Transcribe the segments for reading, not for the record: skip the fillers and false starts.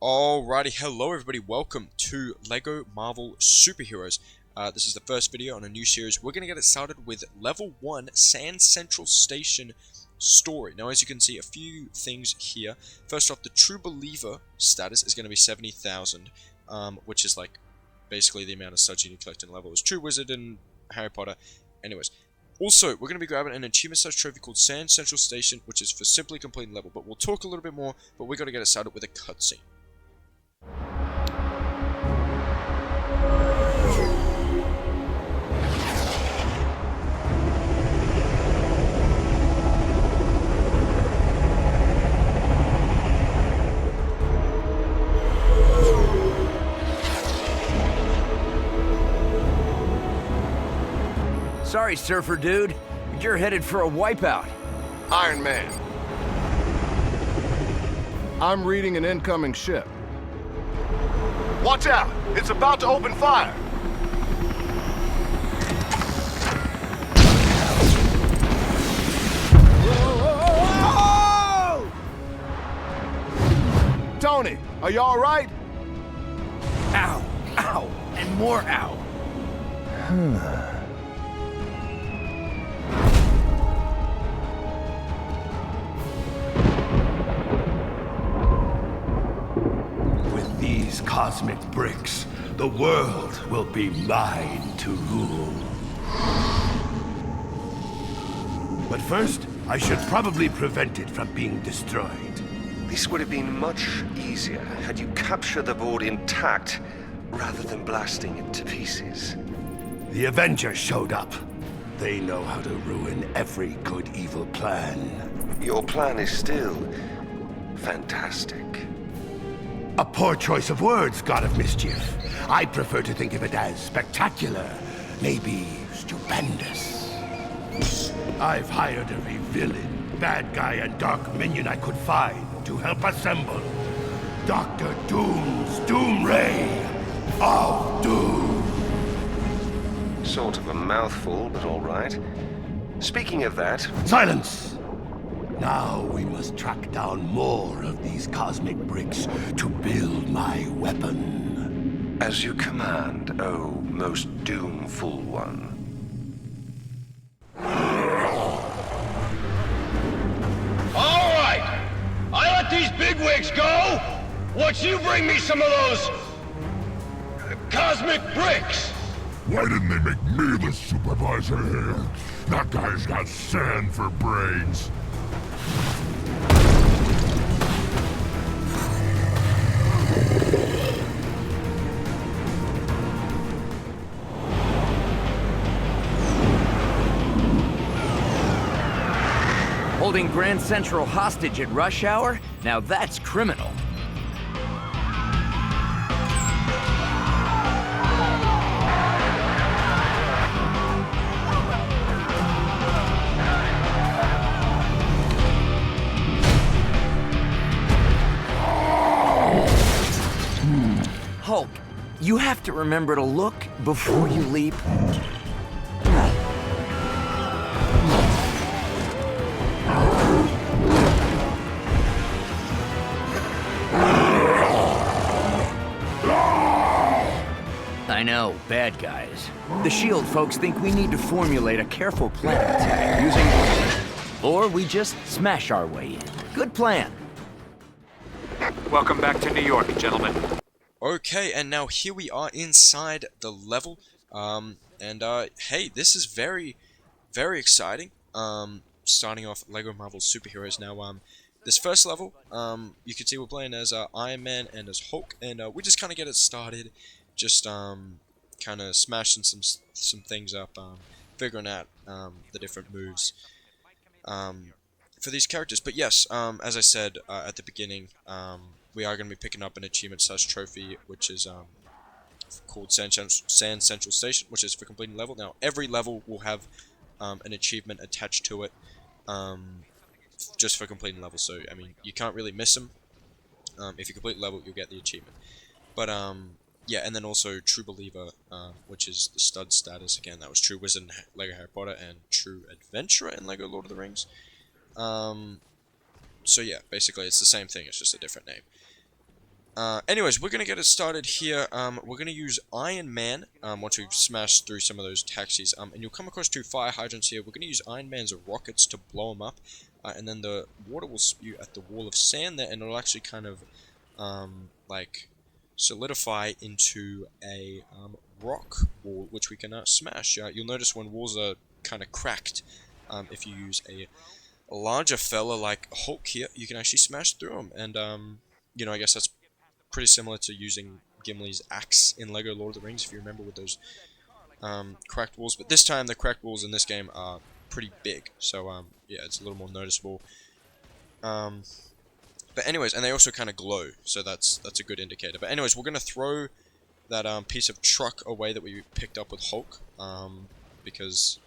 Alrighty, hello everybody, welcome to LEGO Marvel Superheroes. This is the first video on a new series. We're going to get it started with Level 1 Sand Central Station story. Now as you can see, a few things here. First off, the True Believer status is going to be 70,000, which is like basically the amount of studs you need to collect in a level. It was True Wizard and Harry Potter. Anyways. Also, we're going to be grabbing an achievement size trophy called Sand Central Station, which is for simply completing level. But we'll talk a little bit more, but we're going to get it started with a cutscene. Sorry, surfer dude, but you're headed for a wipeout. Iron Man. I'm reading an incoming ship. Watch out! It's about to open fire! Whoa! Tony, are you all right? Ow, ow, and more ow. With these cosmic bricks, the world will be mine to rule. But first, I should probably prevent it from being destroyed. This would have been much easier had you captured the board intact rather than blasting it to pieces. The Avengers showed up. They know how to ruin every good evil plan. Your plan is still fantastic. A poor choice of words, God of Mischief. I prefer to think of it as spectacular, maybe stupendous. I've hired every villain, bad guy, and dark minion I could find to help assemble Dr. Doom's Doom Ray of Doom. Sort of a mouthful, but all right. Speaking of that, Silence! Now we must track down more of these cosmic bricks to build my weapon. as you command, O most doomful one. All right, I let these bigwigs go. Once you bring me some of those cosmic bricks. Why didn't they make me the supervisor here? That guy's got sand for brains. Holding Grand Central hostage at rush hour? Now that's criminal. Hulk, you have to remember to look before you leap. I know, bad guys. The S.H.I.E.L.D. folks think we need to formulate a careful plan of attack using... Or we just smash our way in. Good plan. Welcome back to New York, gentlemen. Okay, and now here we are inside the level, hey, this is very, very exciting, starting off LEGO Marvel Superheroes. Now, this first level, you can see we're playing as, Iron Man and as Hulk, and, we just kind of get it started, just, kind of smashing some things up, figuring out, the different moves, for these characters. But yes, as I said, at the beginning, we are going to be picking up an achievement-sized trophy, which is called Sand Central Station, which is for completing level. Now, every level will have an achievement attached to it, just for completing level. So, I mean, you can't really miss them. If you complete the level, you'll get the achievement. But, yeah, and then also True Believer, which is the stud status. Again, that was True Wizard in LEGO Harry Potter and True Adventurer in LEGO Lord of the Rings. So yeah, basically it's the same thing, it's just a different name. Anyways, we're gonna get it started here. We're gonna use Iron Man. Once we've smashed through some of those taxis. And you'll come across 2 fire hydrants here. We're gonna use Iron Man's rockets to blow them up. And then the water will spew at the wall of sand there, and it'll actually kind of, like, solidify into a rock wall, which we can smash. You'll notice when walls are kind of cracked, if you use a larger fella like Hulk here, you can actually smash through them. And you know, I guess that's pretty similar to using Gimli's axe in Lego Lord of the Rings, if you remember, with those cracked walls. But this time, the cracked walls in this game are pretty big, so yeah, it's a little more noticeable. But anyways, and they also kind of glow, so that's a good indicator. But anyways, we're gonna throw that piece of truck away that we picked up with Hulk, because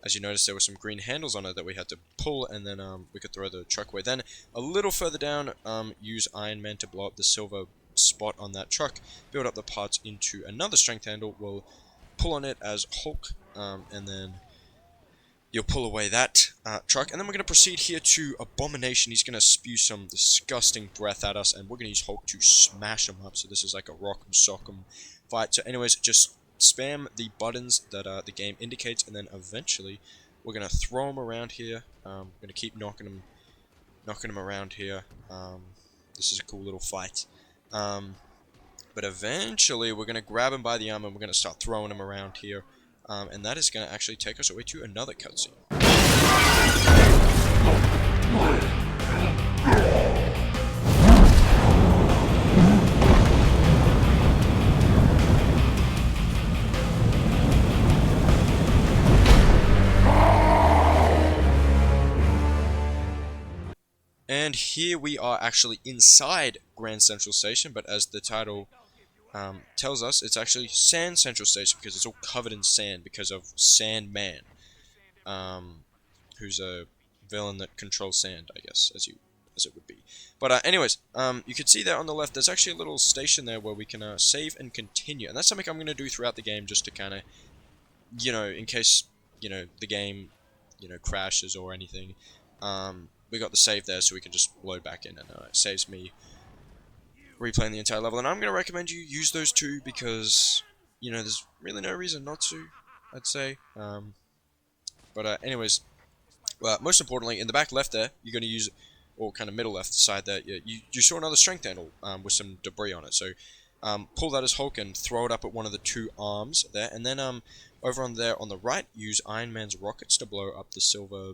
as you noticed, there were some green handles on it that we had to pull, and then we could throw the truck away. Then a little further down, use Iron Man to blow up the silver spot on that truck, build up the parts into another strength handle. We'll pull on it as Hulk, and then you'll pull away that truck, and then we're going to proceed here to Abomination. He's going to spew some disgusting breath at us, and we're going to use Hulk to smash him up. So this is like a rock'em sock'em fight. So anyways, just spam the buttons that the game indicates, and then eventually we're going to throw him around here. We're going to keep knocking him around here. This is a cool little fight. But eventually we're going to grab him by the arm, and we're going to start throwing him around here. And that is going to actually take us away to another cutscene. And here we are actually inside Grand Central Station, but as the title tells us, it's actually Sand Central Station because it's all covered in sand because of Sandman, who's a villain that controls sand, I guess, as it would be. But anyways, you can see there on the left, there's actually a little station there where we can save and continue, and that's something I'm going to do throughout the game just to kind of, you know, in case, you know, the game, you know, crashes or anything. We got the save there, so we can just load back in, and it saves me replaying the entire level. And I'm going to recommend you use those two because, you know, there's really no reason not to, I'd say. But anyways, most importantly, in the back left there, you're going to use, or kind of middle left side there, you saw another strength handle with some debris on it. So pull that as Hulk and throw it up at one of the 2 arms there. And then over on there on the right, use Iron Man's rockets to blow up the silver,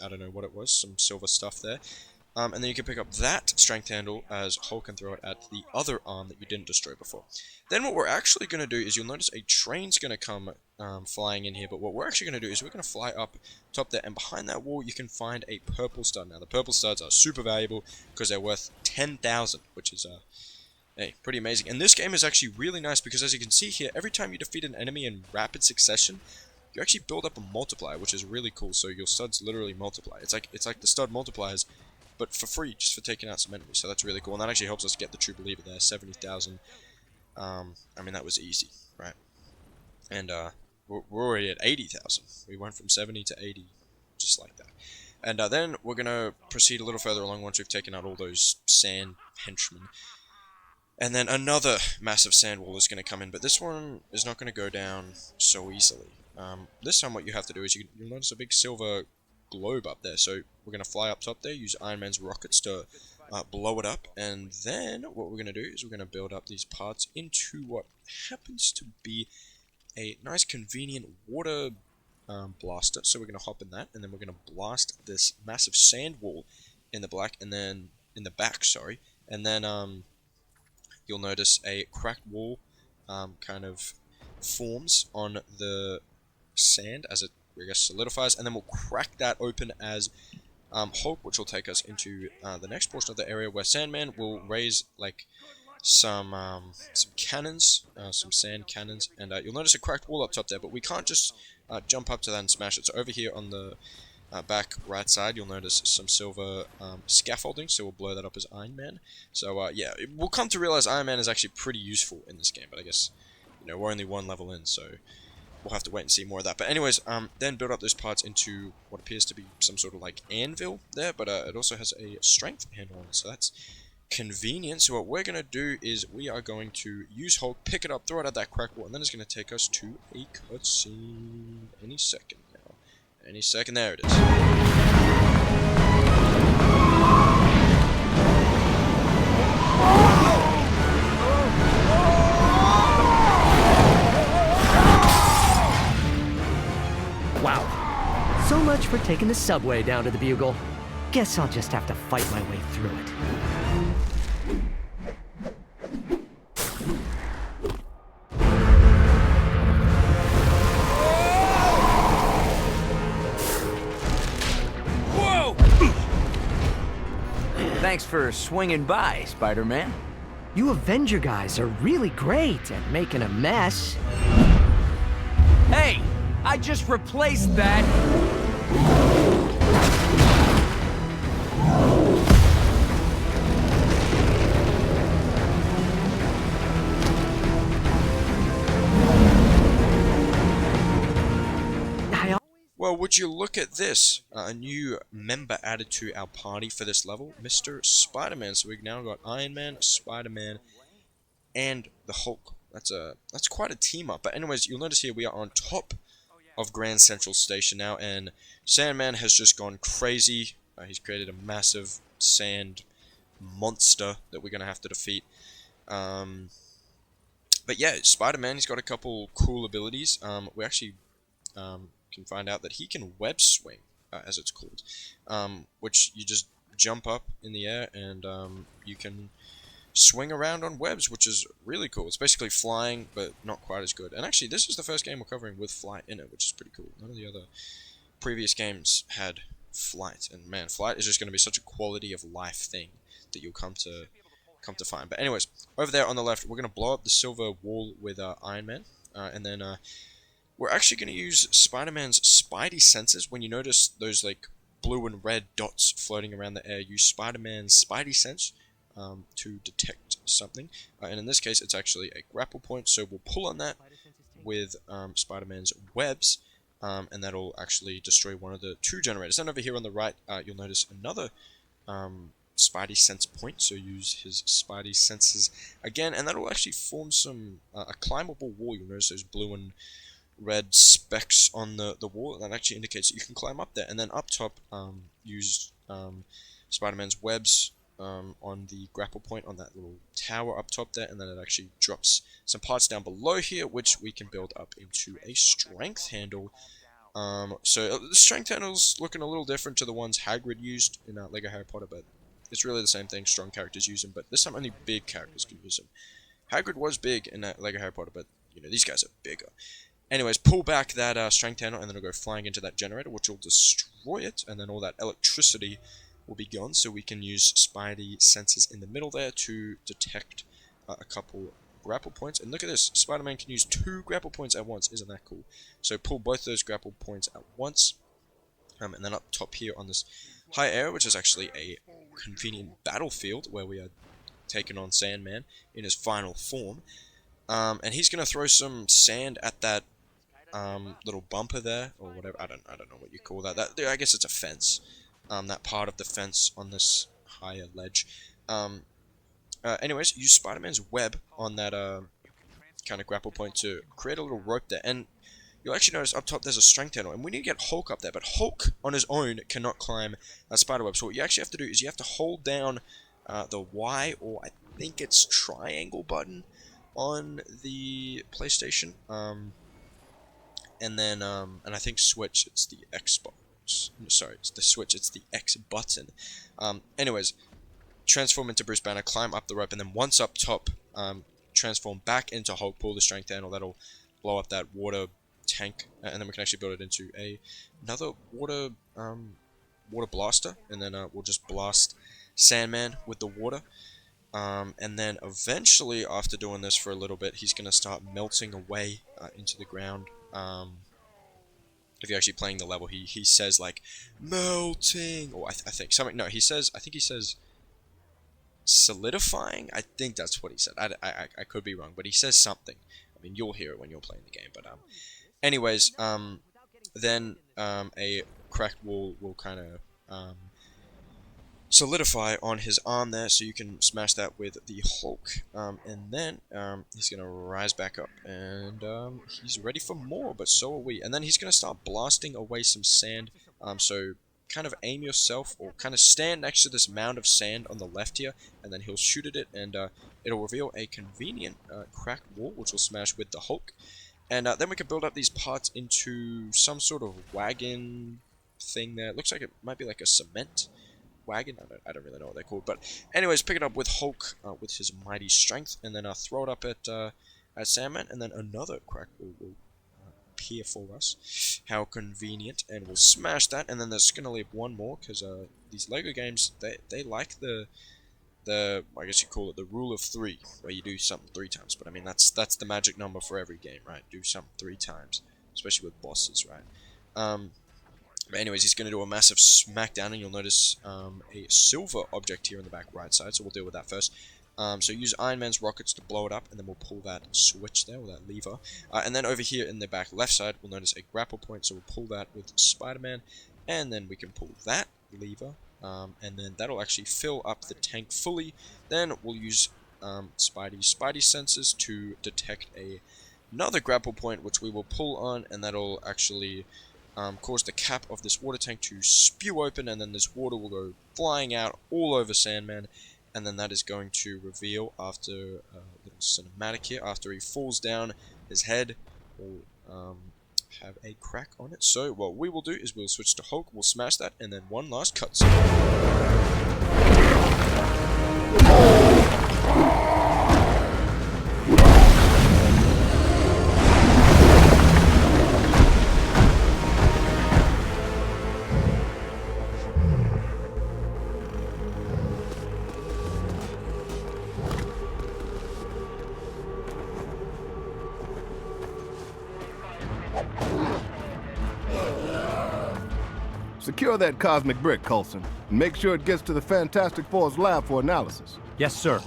I don't know what it was, some silver stuff there. And then you can pick up that strength handle as Hulk and throw it at the other arm that you didn't destroy before. Then what we're actually going to do is you'll notice a train's going to come flying in here. But what we're actually going to do is we're going to fly up top there. And behind that wall, you can find a purple stud. Now, the purple studs are super valuable because they're worth 10,000, which is hey, pretty amazing. And this game is actually really nice because, as you can see here, every time you defeat an enemy in rapid succession, you actually build up a multiplier, which is really cool. So your studs literally multiply. It's like the stud multipliers, but for free, just for taking out some enemies. So that's really cool, and that actually helps us get the True Believer there, 70,000. I mean, that was easy, right? And we're already at 80,000. We went from 70 to 80, just like that. And then we're going to proceed a little further along once we've taken out all those sand henchmen. And then another massive sand wall is going to come in, but this one is not going to go down so easily. This time what you have to do is you'll notice a big silver globe up there, so we're going to fly up top there, use Iron Man's rockets to blow it up, and then what we're going to do is we're going to build up these parts into what happens to be a nice convenient water blaster. So we're going to hop in that, and then we're going to blast this massive sand wall in the back, and then and then you'll notice a cracked wall kind of forms on the sand as it, I guess, solidifies, and then we'll crack that open as Hulk, which will take us into the next portion of the area where Sandman will raise like some cannons, some sand cannons, and you'll notice a cracked wall up top there, but we can't just jump up to that and smash it. So over here on the back right side, you'll notice some silver scaffolding, so we'll blow that up as Iron Man. So yeah, we'll come to realize Iron Man is actually pretty useful in this game, but I guess, you know, we're only one level in, so we'll have to wait and see more of that. But anyways, then build up those parts into what appears to be some sort of like anvil there, but it also has a strength handle on it, so that's convenient. So what we're going to do is we are going to use Hulk, pick it up, throw it at that crack wall, and then it's going to take us to a cutscene any second now. Any second, there it is. Wow. So much for taking the subway down to the Bugle. Guess I'll just have to fight my way through it. Thanks for swinging by, Spider-Man. You Avenger guys are really great at making a mess. Hey, I just replaced that. Well, would you look at this? A new member added to our party for this level, Mr. Spider-Man. So we've now got Iron Man, Spider-Man, and the Hulk. That's quite a team up. But anyways, you'll notice here we are on top of Grand Central Station now, and Sandman has just gone crazy. He's created a massive sand monster that we're gonna have to defeat. But yeah, Spider-Man, he's got a couple cool abilities. We actually can find out that he can web swing, as it's called, which you just jump up in the air and you can swing around on webs, which is really cool. It's basically flying, but not quite as good. And actually, this is the first game we're covering with flight in it, which is pretty cool. None of the other previous games had flight, and man, flight is just going to be such a quality of life thing that you'll come to find. But anyways, over there on the left, we're going to blow up the silver wall with Iron Man, and then we're actually going to use Spider-Man's Spidey senses. When you notice those like blue and red dots floating around the air, use Spider-Man's Spidey sense to detect something. And in this case, it's actually a grapple point, so we'll pull on that with Spider-Man's webs, and that'll actually destroy one of the two generators. Then over here on the right, you'll notice another Spidey sense point, so use his Spidey senses again, and that'll actually form some a climbable wall. You'll notice those blue and red specks on the wall. That actually indicates that you can climb up there. And then up top, use Spider-Man's webs on the grapple point on that little tower up top there, and then it actually drops some parts down below here, which we can build up into a strength handle. So the strength handle's looking a little different to the ones Hagrid used in Lego Harry Potter, but it's really the same thing. Strong characters use them, but this time only big characters can use them. Hagrid was big in Lego Harry Potter, but you know, these guys are bigger. Anyways, pull back that strength handle, and then it'll go flying into that generator, which will destroy it, and then all that electricity will be gone, so we can use Spidey sensors in the middle there to detect a couple grapple points. And look at this, Spider-Man can use 2 grapple points at once. Isn't that cool? So pull both those grapple points at once, and then up top here on this high area, which is actually a convenient battlefield where we are taking on Sandman in his final form. And he's gonna throw some sand at that little bumper there, or whatever. I don't know what you call that. I guess it's a fence. That part of the fence on this higher ledge. Anyways, use Spider-Man's web on that kind of grapple point to create a little rope there. And you'll actually notice up top there's a strength handle, and we need to get Hulk up there. But Hulk on his own cannot climb a spider web. So what you actually have to do is you have to hold down the Y, or I think it's triangle button on the PlayStation, and then and I think Switch, it's the Xbox. Sorry, it's the Switch, it's the X button. Anyways, transform into Bruce Banner, climb up the rope, and then once up top, transform back into Hulk, pull the strength handle, that'll blow up that water tank, and then we can actually build it into another water blaster, and then we'll just blast Sandman with the water. And then eventually, after doing this for a little bit, he's going to start melting away into the ground. If you're actually playing the level, he says like melting, or I think something. No, I think he says solidifying. I think that's what he said. I could be wrong, but he says something. I mean, you'll hear it when you're playing the game. But anyways, then a cracked wall will kind of solidify on his arm there, so you can smash that with the Hulk. And then he's gonna rise back up, and he's ready for more. But so are we. And then he's gonna start blasting away some sand. So kind of aim yourself, or kind of stand next to this mound of sand on the left here, and then he'll shoot at it, and it'll reveal a convenient crack wall, which will smash with the Hulk. And then we can build up these parts into some sort of wagon thing there. It looks like it might be like a cement wagon. I don't really know what they're called, but anyways, pick it up with Hulk with his mighty strength, and then throw it up at Sandman, and then another crack will appear for us. How convenient! And we'll smash that, and then there's gonna leave one more, because these Lego games, they like the I guess you call it the rule of 3, where you do something 3 times. But I mean, that's the magic number for every game, right? Do something 3 times, especially with bosses, right? But anyways, he's going to do a massive smackdown, and you'll notice a silver object here in the back right side, so we'll deal with that first. So use Iron Man's rockets to blow it up, and then we'll pull that switch there, or that lever. And then over here in the back left side, we'll notice a grapple point, so we'll pull that with Spider-Man, and then we can pull that lever, and then that'll actually fill up the tank fully. Then we'll use Spidey sensors to detect another grapple point, which we will pull on, and that'll actually cause the cap of this water tank to spew open, and then this water will go flying out all over Sandman, and then that is going to reveal after a little cinematic here. After he falls down, his head will have a crack on it. So what we will do is we'll switch to Hulk, we'll smash that, and then one last cutscene. Secure that cosmic brick, Coulson, and make sure it gets to the Fantastic Four's lab for analysis. Yes, sir.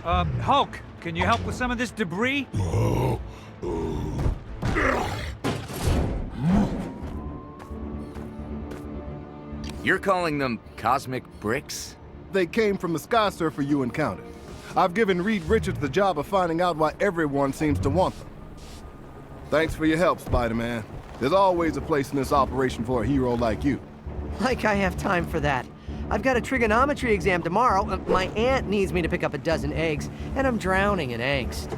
Hulk, can you help with some of this debris? You're calling them cosmic bricks? They came from the Sky Surfer you encountered. I've given Reed Richards the job of finding out why everyone seems to want them. Thanks for your help, Spider-Man. There's always a place in this operation for a hero like you. Like I have time for that. I've got a trigonometry exam tomorrow. My aunt needs me to pick up a dozen eggs, and I'm drowning in angst.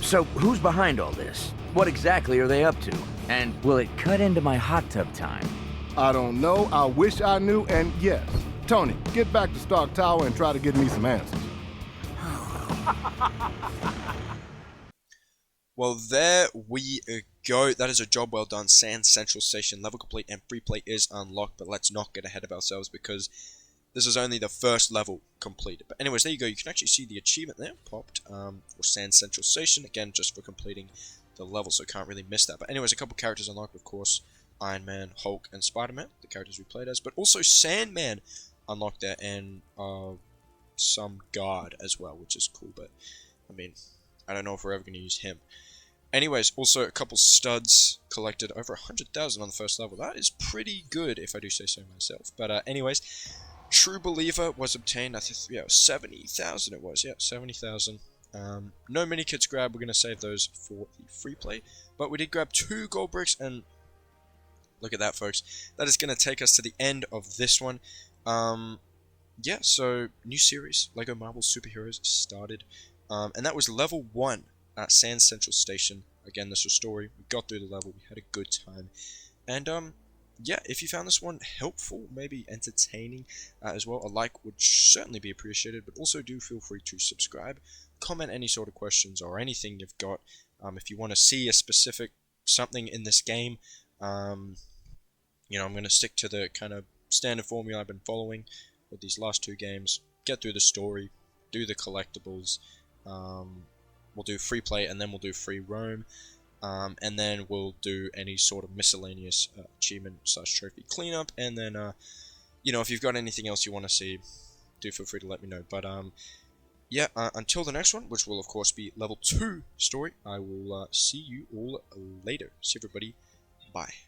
So, who's behind all this? What exactly are they up to? And will it cut into my hot tub time? I don't know, I wish I knew, and yes. Tony, get back to Stark Tower and try to get me some answers. Well, there we go. That is a job well done. Sand Central Station level complete, and free play is unlocked. But let's not get ahead of ourselves, because this is only the first level completed. But anyways, there you go. You can actually see the achievement there popped for Sand Central Station. Again, just for completing the level, so can't really miss that. But anyways, a couple characters unlocked, of course. Iron Man, Hulk, and Spider-Man, the characters we played as. But also Sandman unlocked there, and some guard as well, which is cool. But I mean, I don't know if we're ever going to use him. Anyways, also a couple studs collected, over 100,000 on the first level. That is pretty good, if I do say so myself. But anyways, True Believer was obtained. I think, yeah, 70,000 it was. Yeah, 70,000. No mini kits grab. We're going to save those for the free play. But we did grab 2 gold bricks, and look at that, folks. That is going to take us to the end of this one. Yeah, so new series, Lego Marvel Superheroes started. And that was level 1 at Sand Central Station. Again, this was story. We got through the level. We had a good time. And yeah, if you found this one helpful, maybe entertaining as well, a like would certainly be appreciated. But also do feel free to subscribe, comment any sort of questions or anything you've got. If you want to see a specific something in this game, you know, I'm going to stick to the kind of standard formula I've been following with these last 2 games. Get through the story, do the collectibles. We'll do free play, and then we'll do free roam, and then we'll do any sort of miscellaneous achievement / trophy cleanup, and then you know, if you've got anything else you want to see, do feel free to let me know. But yeah, until the next one, which will of course be level 2 story, I will see you all later. See everybody. Bye.